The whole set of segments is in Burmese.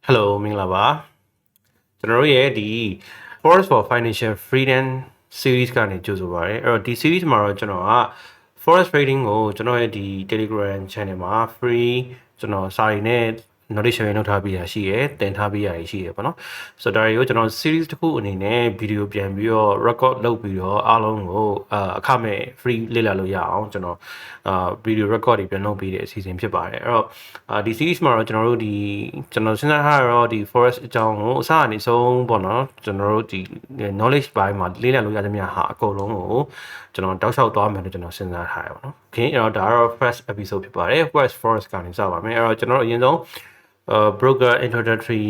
Hello မင်္ဂလာပါကျွန်တော်တို့ရဲ့ဒီ Forex for Financial Freedom series ကနေကြိုဆိုပါရစေအဲ့တော့ဒီ series မှာတော့ကျွန်တော်က Forex trading ကိုကျွန်တော်ရဲ့ဒီ Telegram channel မှာ free ကျွန်တော်စာရင်းနဲ့ knowledge share လုပ်ထားပေးရရှိရယ်တင်ထားပေးရရှိရယ်ပေါ့နော်ဆိုတော့ဒါတွေကိုကျွန်တော် series တစ်ခုအနေနဲ့ video ပြန်ပြီးတော့ record လုပ်ပြီးတော့အားလုံးကိုအခမဲ့ free လေ့လာလို့ရအောင်ကျွန်တော် video record တွေပြန်လုပ်ပေးတဲ့အစီအစဉ်ဖြစ်ပါတယ်အဲ့တော့ဒီ series မှာတော့ကျွန်တော်စဉ်းစားထားတော့ဒီ Forex အကြောင်းကိုအစအနေဆုံးပေါ့နော်ကျွန်တော်တို့ဒီ knowledge ဘိုင်းမှာလေ့လာလို့ရသမျှဟာအကုန်လုံးကိုကျွန်တော်တောက်လျှောက်သွားမယ်လို့ကျွန်တော်စဉ်းစားထားရပါတော့ okay အဲ့တော့ဒါကတော့ first episode ဖြစ်ပါတယ် Forex ကနေစပါမယ်အဲ့တော့ကျွန်တော်တို့အရင်ဆုံးbroker introductory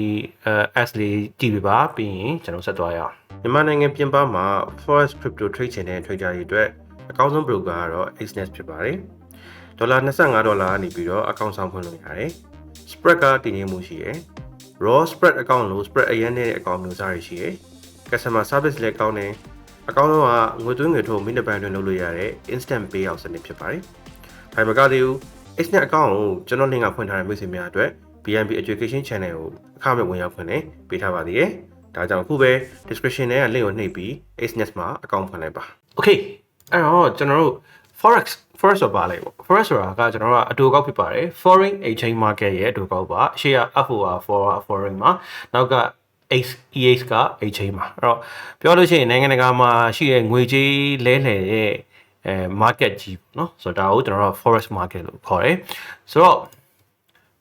as လေးကြည့်ပြပါပြီးရင်ကျွန်တော်ဆက်သွားရအောင်မြန်မာနိုင်ငံပြင်ပမှာ Forex crypto trade ချင်တဲ့ trader တွေအတွက်အကောင်းဆုံး broker ကတော့ Exness ဖြစ်ပါတယ်$25ကနေပြီးတော့ account ဆောင်ဖွင့်လို့ရတယ် spread ကတည်ငြိမ်မှုရှိရယ် raw spread account လို့ spread အရင်နဲ့ account မျိုးစားရရှိရယ် customer service လည်းကောင်းတယ်အကောင်းဆုံးကငွေသွင်းငွေထုတ်မိနစ်ပိုင်းတွင်လုပ်လို့ရတဲ့ instant payout စနစ်ဖြစ်ပါတယ်။ဒါမှမဟုတ် Exness account ကိုကျွန်တော်လင်ကဖွင့်ထားတဲ့မိတ်ဆွေများအတွက် BNB education channel ကိုအခမဲ့ဝင်ရောက်ခွင့်နဲ့ပေးထားပါသေးတယ်။ဒါကြောင့်အခုပဲ description ထဲက link ကိုနှိပ်ပြီး Exness မှာ account ဖွင့်လိုက်ပါ။ Okay အဲ့တော့ကျွန်တော်တို့ Forex ဆိုတာပါလိုက်ပေါ့ Forex ဆိုတာကကျွန်တော်တို့ကအတူကောက်ဖြစ်ပါတယ် Foreign Exchange Market ရဲ့အတူကောက်ပါရှေ့က Foreign မှာနောက်က EX က Exchange မှာအဲ့တော့ပြောလို့ရှိရင်နိုင်ငံတကာမှာရှိတဲ့ငွေကြေးလဲလှယ်ရဲ့market ကြီးเนาะဆိုတော့ဒါကိုကျွန်တော်တို့ Forex market လို့ခေါ်တယ်ဆိုတော့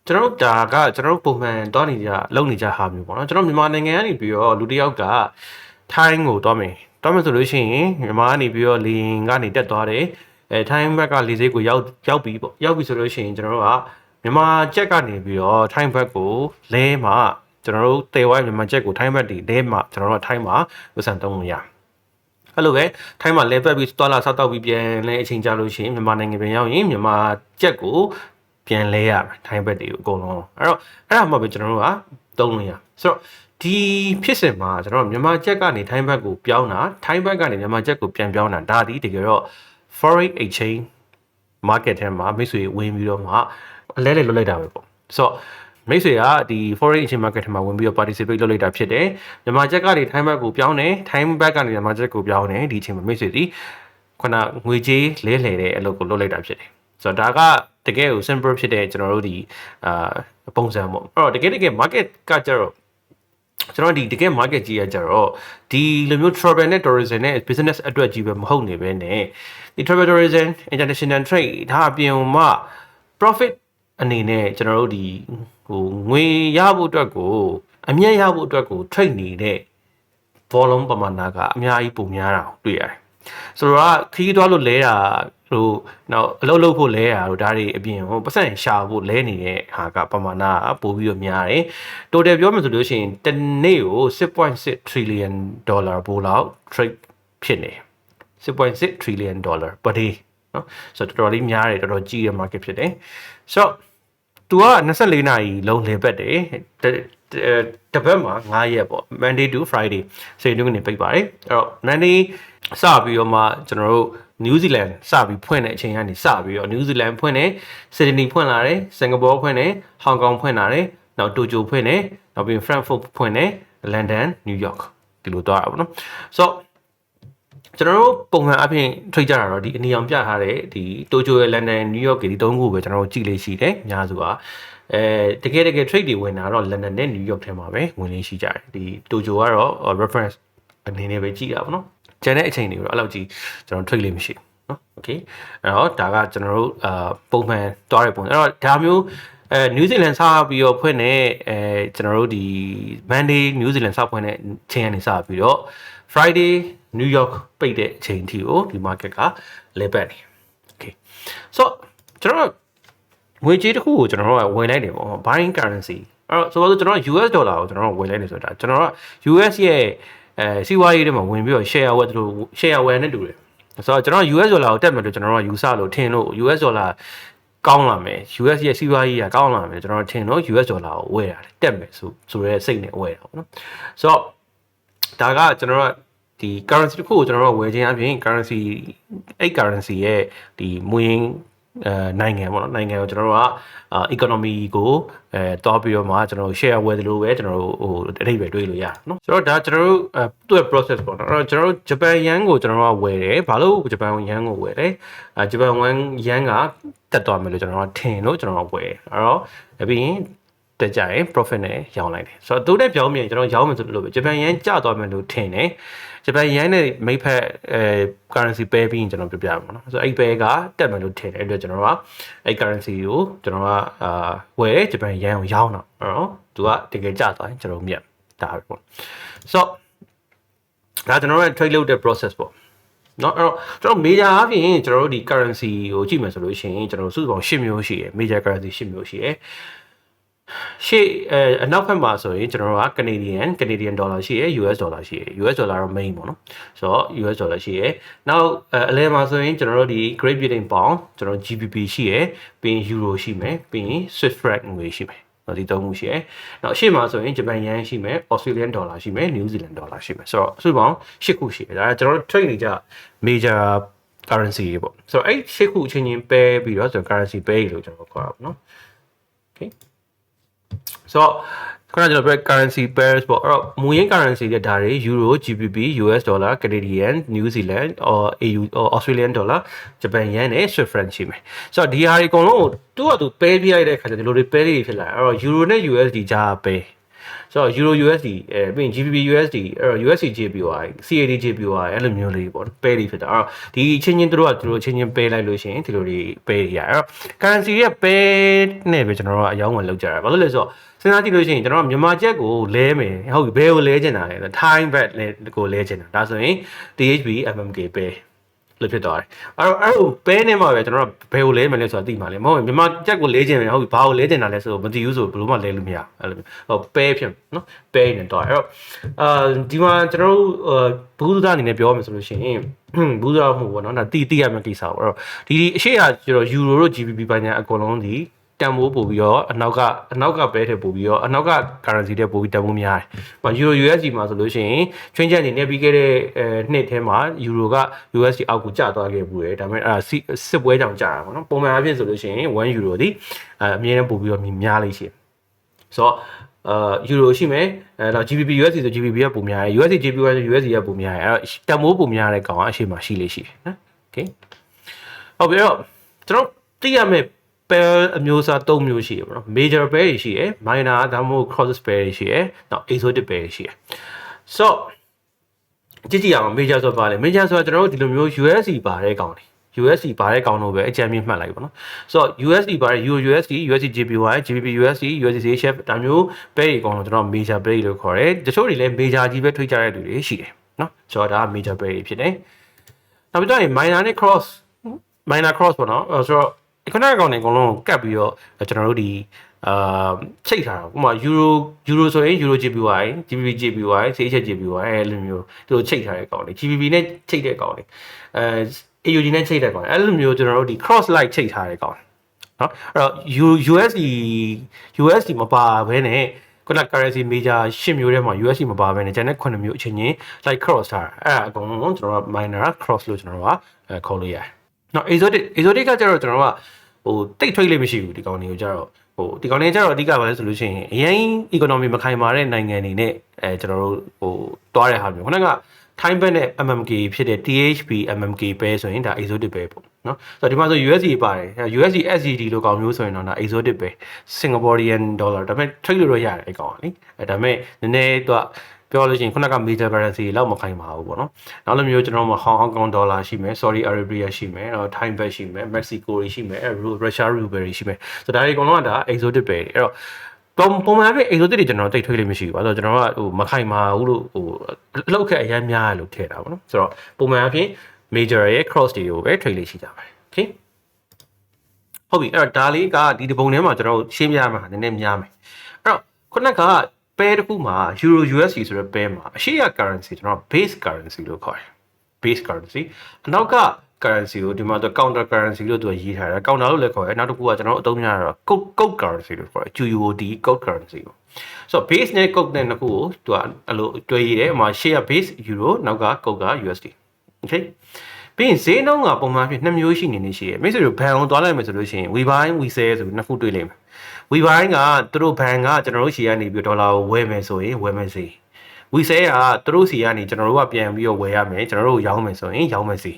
ကျွန်တော်တို့ဒါကကျွန်တော်တို့ပုံမှန်တွားနေကြလုပ်နေကြဟာမျိုးပေါ့နော်ကျွန်တော်မြန်မာနိုင်ငံကနေပြီးတော့လူတစ်ယောက်ကထိုင်းကိုတွားမယ်ဆိုလို့ရှိရင်မြန်မာကနေပြီးတော့လေရင်ကနေတက်သွားတယ်ထိုင်းဘက်ကလေဆိပ်ကိုရောက်ပြီပေါ့ရောက်ပြီဆိုလို့ရှိရင်ကျွန်တော်တို့ကမြန်မာချက်ကနေပြီးတော့ထိုင်းဘက်ကိုလဲမှာကျွန်တော်တို့တေဝိုင်းမြန်မာချက်ကိုထိုင်းဘက်တည်လဲမှာကျွန်တော်တို့ထိုင်းမှာဝတ်ဆန်တုံးလို့ရအဲ့လိုပဲထိုင်းမှာလဲပတ်ပြီးတွာလာဆောက်တော့ပြီးပြန်လဲအချိန်ကြာလို့ရှိရင်မြန်မာနိုင်ငံပြန်ရောက်ရင်မြန်မာချက်ကိုပြန်လဲရမယ်ထိုင်းဘက်တွေကိုအကုန်လုံးအဲ့တော့အဲ့ဒါမှပဲကျွန်တော်တို့ကတုံးလို့ရဆိုတော့ဒီဖြစ်စဉ်မှာကျွန်တော်မြန်မာချက်ကနေထိုင်းဘက်ကိုပြောင်းတာထိုင်းဘက်ကနေမြန်မာချက်ကိုပြန်ပြောင်းတာဒါဒီတကယ်တော့ foreign exchange market ထဲမှာမိတ်ဆွေဝင်ပြီးတော့မှအလဲလွတ်လိုက်တာပဲပေါ့ဆိုတော့မိတ်ဆွေကဒီ foreign exchange market ထဲမှာဝင်ပြီးတော့ participate လုပ်လိုက်တာဖြစ်တယ်မြန်မာချက်ကနေထိုင်းဘက်ကိုပြောင်းတယ်ထိုင်းဘက်ကနေမြန်မာချက်ကိုပြောင်းတယ်ဒီအချိန်မှာမိတ်ဆွေဒီခုနငွေကြေးလဲလှယ်တဲ့အလုပ်ကိုလုပ်လိုက်တာဖြစ်တယ်ဆိုတော့ဒါကတကယ်ကို simple ဖြစ်တဲ့ကျွန်တော်တို့ဒီပုံစံပေါ့အဲ့တော့တကယ် market ကကြတော့ကျွန်တော်ဒီတကယ် market ကြီးကကြတော့ဒီလိုမျိုး travel နဲ့ tourism နဲ့ business အတွက်ကြီးပဲမဟုတ်နေပဲနဲ့ဒီ travel tourism international trade ဒါအပြင်မှာ profit အနေနဲ့ကျွန်တော်တို့ဒီငွေရဖို့အတွက်ကိုအမြတ်ရဖို့အတွက်ကို trade နေတဲ့ volume ပမာဏကအများကြီးပိုများတာကိုတွေ့ရတယ်ဆိုတော့ခီးသွားလို့လဲတာတို့နောက်အလုပ်လုပ်ဖို့လဲတာတို့ဒါတွေအပြင်ဟိုပတ်စံရှာဖို့လဲနေတဲ့ဟာကပမာဏပိုပြီးတော့များတယ် total ပြောမှဆိုလို့ရှိရင်တစ်နေ့ကို $6.6 trillion ပို့လောက် trade ဖြစ်နေ$6.6 trillion per day เนาะဆိုတော့တော်တော်လေးများတယ်တော်တော်ကြီးတဲ့ market ဖြစ်တယ်ဆိုတော့သူက24နာရီလုံးလည်ပတ်တယ်တပတ်မှာ9ရက်ပေါ့ Monday to Friday စနေနေ့ပိတ်ပါတယ်အဲ့တော့ Monday စပြီးတော့မှကျွန်တော်တို့ New Zealand စပြီးဖွင့်တဲ့အချိန်ကနေစပြီးတော့ New Zealand ဖွင့်တယ် Sydney ဖွင့်လာတယ် Singapore ဖွင့်တယ် Hong Kong ဖွင့်လာတယ်နောက် Tokyo ဖွင့်တယ်နောက်ပြီး Frankfurt ဖွင့်တယ် London New York ဒီလိုသွားတာပေါ့နော်ဆိုတော့ကျွန်တော်တို့ပုံမှန်အပြင်ထွေးကြတာတော့ဒီအနီအောင်ပြထားတဲ့ဒီ Tokyo ရဲ့ London New York တွေဒီ၃ခုပဲကျွန်တော်တို့ကြည့်လေးရှိတယ်အများစုကတကယ် trade တွေဝင်တာတော့ London နဲ့ New York ထဲမှာပဲဝင်လေးရှိကြတယ်ဒီ Tokyo ကတော့ reference အနေနဲ့ပဲကြည့်တာပေါ့နော်ကျန်တဲ့အချိန်တွေကိုတော့အဲ့လောက်ကြီးကျွန်တော် trade လေးမရှိဘူးเนาะ okay အဲ့တော့ဒါကကျွန်တော်တို့ပုံမှန်သွားတဲ့ပုံအဲ့တော့ဒါမျိုးNew Zealand စပြီးတော့ဖွင့်နေကျွန်တော်တို့ဒီ Monday New Zealand စဖွင့်တဲ့ချိန်ကနေစပြီးတော့ Friday New York ပိတ်တဲ့အချိန်ထိကိုဒီ market ကလဲပတ်နေ okay so ကျွန်တော်ငွေကြေးတစ်ခုကိုကျွန်တော်တို့ကဝယ်လိုက်တယ်ပေါ့ buying currency အဲ့တော့ဆိုတော့ကျွန်တော် US dollar ကိုကျွန်တော်တို့ဝယ်လိုက်နေဆိုတာကျွန်တော်က US ရဲ့စီးပွားရေးတွေမှာဝင်ပြီးတော့ share ဝယ်တို့ share ဝယ်နဲ့တူတယ်ဆိုတော့ကျွန်တော် US dollar ကိုတက်မယ်လို့ကျွန်တော်ကယူဆလို့ထင်လို့ US dollar ကောင်းလာမယ် US ရဲ့စီးပွားရေးကကောင်းလာမယ်ကျွန်တော်ထင်လို့ US dollar ကိုဝယ်ရတယ်တက်မယ်ဆိုရဲစိတ်နဲ့ဝယ်တာပေါ့နော်ဆိုတော့ဒါကကျွန်တော်ကဒီ currency တစ်ခုကိုကျွန်တော်တို့ဝယ်ခြင်းအပြင် currency ရဲ့ဒီမွေး နိုင်ငံပေါ့နော်နိုင်ငံကိုကျွန်တော်တို့ကeconomy ကိုတွားပြီးတော့မှကျွန်တော်တို့ share ဝယ်တယ်လို့ပဲကျွန်တော်တို့ဟိုအထိပ္ပယ်တွေးလို့ရနော်ဆိုတော့ဒါကျွန်တော်တို့သူ့ရဲ့ process ပေါ့နော်အဲ့တော့ကျွန်တော်တို့ဂျပန်ယန်ကိုကျွန်တော်တို့ကဝယ်တယ်ဘာလို့ဂျပန်ယန်ကိုဝယ်လဲဂျပန်ယန်ကတက်သွားမယ်လို့ကျွန်တော်တို့ထင်လို့ကျွန်တော်တို့ဝယ်အဲ့တော့ပြီးရင်တက်ကြရင် profit နဲ့ရောင်းလိုက်တယ်ဆိုတော့သူနဲ့ပြောင်းပြန်ကျွန်တော်ရောင်းမယ်ဆိုလို့ပဲဂျပန်ယန်ကျသွားမယ်လို့ထင်တယ်ဂျပန်ယန်နဲ့မိတ်ဖက်currency pair ပြီးရင်ကျွန်တော်ပြပြပါမယ်နော်ဆိုတော့အဲ့ pair ကတက်မယ်လို့ထင်တယ်အဲ့တော့ကျွန်တော်ကအဲ့ currency ကိုကျွန်တော်ကဝယ်ဂျပန်ယန်ကိုရောင်းတော့အဲ့တော့သူကတကယ်ကျသွားရင်ကျွန်တော်မြတ်ဒါပဲပေါ့ဆိုတော့ဒါကျွန်တော်တို့ trade လုပ်တဲ့ process ပေါ့နော်အဲ့တော့ကျွန်တော် major အပြင်ကျွန်တော်တို့ဒီ currency ကိုကြည့်မယ်ဆိုလို့ရှိရင်ကျွန်တော်တို့စုစုပေါင်း10မျိုးရှိတယ် major currency 10မျိုးရှိတယ်ရှေ့အနောက်ဘက်မှာဆိုရင်ကျွန်တော်တို့က Canadian dollar ရှိရယ် US dollar ရှိရယ် US dollar တော့ main ပေါ့နော်ဆိုတော့ US dollar ရှိရယ်နောက်အလဲမှာဆိုရင်ကျွန်တော်တို့ဒီ Great Britain pound ကျွန်တော် GBP ရှိရယ်ပြီးရင် euro ရှိမယ်ပြီးရင် Swiss franc ငွေရှိမယ်ဒီသုံးခုရှိရယ်နောက်အရှေ့မှာဆိုရင်ဂျပန်ယန်ရှိမယ် Australian dollar ရှိမယ် New Zealand dollar ရှိမယ်ဆိုတော့စုစုပေါင်း10ခုရှိတယ်ဒါကျွန်တော်တို့ trade နေကြ major currency တွေပေါ့ဆိုတော့အဲ့10ခုအချင်းချင်း pair ပြီးတော့ကျွန်တော် currency pair လို့ကျွန်တော်ခေါ်တာပေါ့နော် okay so ခုနကကျွန်တော်ပြော currency pairs ပေါ့အဲ့တော့မူရင်း currency တွေဒါတွေ euro GBP US dollar Canadian New Zealand or AU or Australian dollar Japan yen နဲ့ Swiss franc ရှိမယ်ဆိုတော့ဒီဟာတွေအကုန်လုံးကိုသူ့ဟာသူ pair ပြလိုက်တဲ့အခါကျဒီလိုတွေ pair တွေဖြစ်လာအဲ့တော့ euro နဲ့ USD ကြား pair ဆိုတော့ euro USD ပြီးရင် GBP USD အဲ့တော့ USD JPY CAD JPY အဲ့လိုမျိုးလေးပေါ့ pair တွေဖြစ်တာအဲ့တော့ဒီချင်းချင်းတို့ချင်းချင်း pair လိုက်လို့ရှိရင်ဒီလိုတွေ pair တွေရအဲ့တော့ currency ရဲ့ pair နဲ့ပဲကျွန်တော်တို့ကအယောင်းဝင်လောက်ကြတာဘာလို့လဲဆိုတော့စဉ်းစားကြည့်လို့ရှိရင်ကျွန်တော်မြန်မာကျပ်ကိုလဲမယ်ဟုတ်ပြီဘယ်ကိုလဲချင်တာလဲ time bet ကိုလဲချင်တာဒါဆိုရင် THB MMK pair လို့ဖြစ်သွားတယ်အဲ့တော့ pair နဲ့မှပဲကျွန်တော်ဘယ်ကိုလဲမယ်လဲဆိုတာသိမှာလေမဟုတ်ဘူးမြန်မာကျပ်ကိုလဲချင်တယ်ဟုတ်ပြီဘာကိုလဲချင်တာလဲဆိုတော့မသိဘူးဆိုဘယ်လိုမှလဲလို့မရအဲ့လိုဟို pair ဖြစ်နော် pair နဲ့တော့အဲ့တော့ဒီမှာကျွန်တော်တို့ဘူးသားအနေနဲ့ပြောမယ်ဆိုလို့ရှိရင်ဘူးသားမှုပေါ့နော်ဒါတိရမယ့်ကိစ္စပေါ့အဲ့တော့ဒီအရှိဟာကျွန်တော် euro တို့ GBP ပိုင်းညာအကုန်လုံးဒီတန်ဖိုးပို့ပြီးတော့အနောက်ကပဲထည့်ပို့ပြီးတော့အနောက်က currency တဲ့ပို့ပြီးတန်ဖိုးများတယ်။ euro USD မှာဆိုလို့ရှိရင် change အနေနဲ့ပြီးခဲ့တဲ့နှစ်ထဲမှာ euro က USD အောက်ကိုကျသွားခဲ့ဘူးတယ်။ဒါပေမဲ့စစ်ပွဲကြောင့်ကျတာပေါ့နော်။ပုံမှန်အဖြစ်ဆိုလို့ရှိရင်1 euro ဒီအမြဲတမ်းပို့ပြီးတော့များလိမ့်ရှိ။ဆိုတော့euro ရှိမယ်တော့ GBP USD ဆို GBP ကပိုများတယ် USD JPY ဆို USD ကပိုများတယ်အဲ့တော့တန်ဖိုးပိုများတဲ့ကောင်ကအရှိမှရှိလေရှိတယ်နော်။ Okay ဟုတ်ပြီတော့ကျွန်တော်သိရမယ့်pair အမျိုးအစား၃မျိုးရှိရပါတော့ major pair တွေရှိရယ် minor ဒါမှမဟုတ် cross pair တွေရှိရယ်နောက် exotic pair တွေရှိရယ် so ကြည့်အောင် major ဆိုပါလေ major ဆိုတော့ကျွန်တော်တို့ဒီလိုမျိုး USD ပါတဲ့ကောင်တွေ USD ပါတဲ့ကောင်တို့ပဲအကြမ်းမြင့်မှတ်လိုက်ပါတော့ so USD ပါတဲ့ Euro USD USD JPY GBP USD USD CHF ဒါမျိုး pair တွေကောင်တော့ကျွန်တော် major pair လို့ခေါ်တယ်တချို့တွေလည်း major ကြီးပဲထွေးကြတဲ့လူတွေရှိတယ်နော်ဆိုတော့ဒါ major pair တွေဖြစ်တယ်နောက်ပြီးတော့ minor နဲ့ cross ပေါ့နော်ဆိုတော့ခုနကကောင်တွေအကုန်လုံးကတ်ပြီးတော့ကျွန်တော်တို့ဒီချိတ်ထားတာဥပမာ euro ဆိုရင် euro JPY GBP JPY CHF JPY အဲ့လိုမျိုးသူတို့ချိတ်ထားတဲ့ကောင်တွေ GBP နဲ့ချိတ်တဲ့ကောင်တွေAUD နဲ့ချိတ်တဲ့ကောင်တွေအဲ့လိုမျိုးကျွန်တော်တို့ဒီ cross like ချိတ်ထားတဲ့ကောင်နော်အဲ့တော့ USD မပါဘဲနဲ့ခုန currency major 10မျိုးထဲမှာ USD မပါဘဲနဲ့ကျန်တဲ့9မျိုးအချင်းချင်း like cross ထားအဲ့ဒါအကုန်လုံးကျွန်တော်တို့ minor cross လို့ကျွန်တော်တို့ကခေါ်လို့ရတယ်နော် exotic ကကျတော့ကျွန်တော်တို့ကဟိုတိတ်ထွေးလေးမရှိဘူးဒီကောင်တွေကိုကျတော့ဟိုဒီကောင်တွေကျတော့အဓိကပါလဲဆိုလို့ရှိရင်အရင် economy မခိုင်မာတဲ့နိုင်ငံတွေနဲ့ကျွန်တော်တို့ဟိုတွားတဲ့ဟာမျိုးခုနက time bet နဲ့ MMK ဖြစ်တဲ့ THB MMK ပဲဆိုရင်ဒါ exotic ပဲပေါ့နော်ဆိုတော့ဒီမှာဆို USD ပါတယ် USD SGD လို့ကောင်မျိုးဆိုရင်တော့ဒါ exotic ပဲ Singaporean dollar ဒါပေမဲ့ trade လို့တော့ရတယ်အဲ့ကောင်ကလေဒါပေမဲ့နည်းနည်းတော့ပြောလို့ရှိရင်ခုနက major currency လောက်မခိုင်ပါဘူးပေါ့နော်နောက်လိုမျိုးကျွန်တော်တို့မှာ Hong Kong dollar ရှိမယ် Saudi Arabia ရှိမယ်တော့ Thai baht ရှိမယ် Mexico ရှိမယ် Russia ruble ရှိမယ်ဆိုတော့ဒါတွေအကုန်လုံးကဒါ exotic ပဲအဲ့တော့ပုံမှန်ပဲ exotic တွေကျွန်တော်တိတ်ထွေးလို့မရှိဘူးအဲ့တော့ကျွန်တော်ကဟိုမခိုင်ပါဘူးလို့ဟိုလှုပ်ခက်အများများလို့ထည့်တာပေါ့နော်ဆိုတော့ပုံမှန်အဖြစ် major ရဲ့ cross တွေကိုပဲထွေးလေးရှိကြပါတယ် okay ဟုတ်ပြီအဲ့တော့ဒါလေးကဒီပုံထဲမှာကျွန်တော်ရှင်းပြမှာနည်းနည်းများမယ်အဲ့တော့ခုနကpair တစ်ခုမှာ Euro USD ဆိုတဲ့ pair မှာအရှိရ currency ကျွန်တော် base currency လို့ခေါ်တယ် base currency အနောက်က currency ကိုဒီမှာတော့ counter currency လို့သူရေးထားတယ် counter လို့လည်းခေါ်တယ်နောက်တစ်ခုကကျွန်တော်တို့အသုံးများတာတော့ code currency လို့ခေါ်တယ် QUOD code currency ကိုဆိုတော့ base နဲ့ code နဲ့နှစ်ခုကိုသူကအဲ့လိုတွဲရေးတယ်ဥပမာရှေ့က base Euro နောက်က code က USD okay ပြီးရင်ဈေးနှုန်းကပုံမှန်ဖြစ်2မျိုးရှိနေနေရှိတယ်မိတ်ဆွေတို့ဘန်အောင်သွားလိုက်မယ်ဆိုလို့ရှိရင် we buy we sell ဆိုပြီးနှစ်ခုတွေ့လိမ့်မယ် we buy ကသူတို့ဘန်ကကျွန်တော်တို့ရှီကနေပြီးဒေါ်လာကိုဝယ်မယ်ဆိုရင်ဝယ်မယ်စီ we sell ကသူတို့စီကနေကျွန်တော်တို့ကပြန်ပြီးတော့ဝယ်ရမယ်ကျွန်တော်တို့ရောင်းမယ်ဆိုရင်ရောင်းမယ်စီ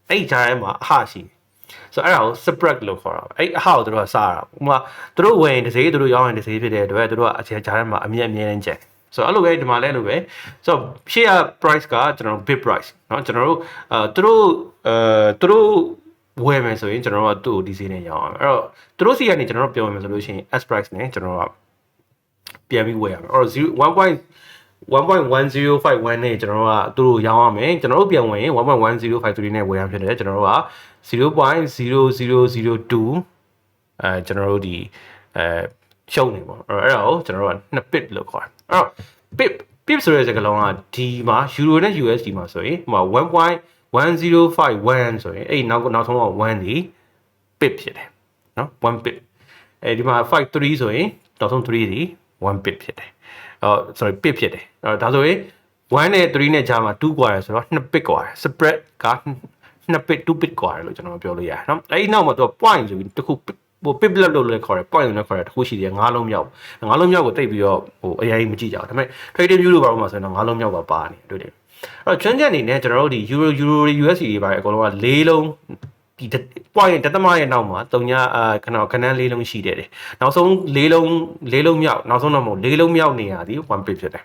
အဲ့ဒီကြားထဲမှာအဟရှိဆိုအဲ့ဒါကို spread လို့ခေါ်တာအဲ့အဟကိုသူတို့ကစားတာဥပမာသူတို့ဝယ်ရင်တစ်စေးသူတို့ရောင်းရင်တစ်စေးဖြစ်တဲ့အတွက်သူတို့ကအကြားထဲမှာအမြဲတမ်းကျန်ဆိုတော့အဲ့လိုပဲဒီမှာလဲလို့ပဲဆိုတော့ရှေ့က price ကကျွန်တော်တို့ bid price เนาะကျွန်တော်တို့သူတို့ဝယ်မယ်ဆိုရင်ကျွန်တော်တို့ကသူ့ကိုဒီဈေးနဲ့ရောင်းရမယ်အဲ့တော့သူတို့စီကနေကျွန်တော်တို့ပြောမယ်ဆိုလို့ရှိရင် S price နဲ့ကျွန်တော်တို့ကပြန်ပြီးဝယ်ရမယ်အဲ့တော့1.1051နဲ့ကျွန်တော်တို့ကသူတို့ရောင်းရမယ်ကျွန်တော်တို့ပြန်ဝယ်ရင်1.1053နဲ့ဝယ်ရဖြစ်တယ်ကျွန်တော်တို့က0.0002ကျွန်တော်တို့ဒီရှုံးနေပေါ့အဲ့ဒါကိုကျွန်တော်တို့က2 bit လို့ခေါ်တယ်အဲ့တော့ bit ဆိုတဲ့စကားလုံးကဒီမှာ euro နဲ့ USD မှာဆိုရင်ဟိုမှာ1.1051ဆိုရင်အဲ့နောက်ဆုံးက1ဒီ bit ဖြစ်တယ်နော်1 bit ဒီမှာ53ဆိုရင်နောက်ဆုံး3ဒီ1 bit ဖြစ်တယ်sorry bit ဖြစ်တယ်ဒါဆိုရင်1နဲ့3နဲ့ကြားမှာ2กว่าရယ်ဆိုတော့2 bit กว่า spread က2 bit 2 bit กว่าရယ်လို့ကျွန်တော်ပြောလို့ရတယ်နော်အဲ့ဒီနောက်မှာသူက point ဆိုပြီးတစ်ခုဟို pip လို့လည်းခေါ်တယ် point လို့လည်းခေါ်တယ်တစ်ခုရှိတယ်9လုံးမြောက်ကိုတိတ်ပြီးတော့ဟိုအရင်မကြည့်ကြအောင်ဒါပေမဲ့ TradingView လို့ပြောမှာဆိုရင်တော့9လုံးမြောက်ပါပါနေတွေ့တယ်အဲ့တော့ကျွမ်းကျင်အနေနဲ့ကျွန်တော်တို့ဒီ euro USD တွေပါတယ်အကုန်လုံးက4လုံးဒီ point တသမရဲ့နောက်မှာ3ခဏ4လုံးရှိတယ်နောက်ဆုံး4လုံးမြောက်နောက်ဆုံးတော့မဟုတ်4လုံးမြောက်နေရသည်1 pip ဖြစ်တယ်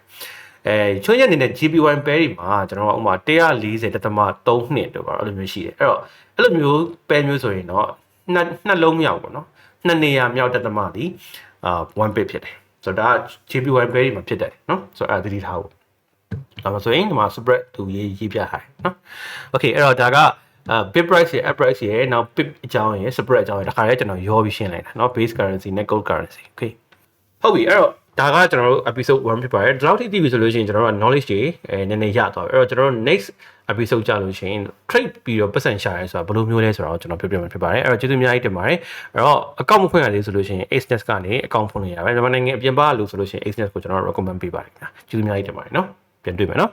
ချွန်းရက်အနေနဲ့ GPY pair တွေမှာကျွန်တော်ကဥမာ140.32တို့ပါအဲ့လိုမျိုးရှိတယ်အဲ့လိုမျိုး pair မျိုးဆိုရင်တော့နှစ်လုံးမြောက်ပေါ့နော်နှစ်နေရာမြောက်တက်သမားဒီ1 bit ဖြစ်တယ်ဆိုတော့ဒါ GPY pair တွေမှာဖြစ်တယ်နော်ဆိုတော့အဲ့ဒါသတိထားဖို့ဒါမှဆိုရင်ဒီမှာ spread သူရေးပြထားတယ်နော် okay အဲ့တော့ဒါကbit price ရဲ့ app price ရဲ့နောက် bit အကြောင်းရဲ့ spread အကြောင်းရဲ့တခါတည်းကျွန်တော်ရောပြီးရှင်းလိုက်တာเนาะ base currency နဲ့ gold currency okay ဟုတ်ပြီအဲ့တော့ဒါကကျွန်တော်တို့ episode 1ဖြစ်ပါတယ်ဒီလောက်ထိသိပြီဆိုလို့ရှိရင်ကျွန်တော်တို့က knowledge တွေနည်းနည်းရသွားပြီအဲ့တော့ကျွန်တော်တို့ next episode ကြလို့ရှိရင် trade ပြီးတော့ပတ်စံရှာရဲဆိုတာဘယ်လိုမျိုးလဲဆိုတော့ကျွန်တော်ပြောပြမှာဖြစ်ပါတယ်အဲ့တော့ကျေးဇူးအများကြီးတင်ပါတယ်အဲ့တော့ account မဖွင့်ရသေးဆိုလို့ရှိရင် Exness ကနေ account ဖွင့်လို့ရပါတယ်မြန်မာနိုင်ငံအပြင်ပလို့ဆိုလို့ရှိရင် Exness ကိုကျွန်တော် recommend ပေးပါတယ်ခင်ဗျာကျေးဇူးအများကြီးတင်ပါတယ်เนาะပြန်တွေ့မယ်เนาะ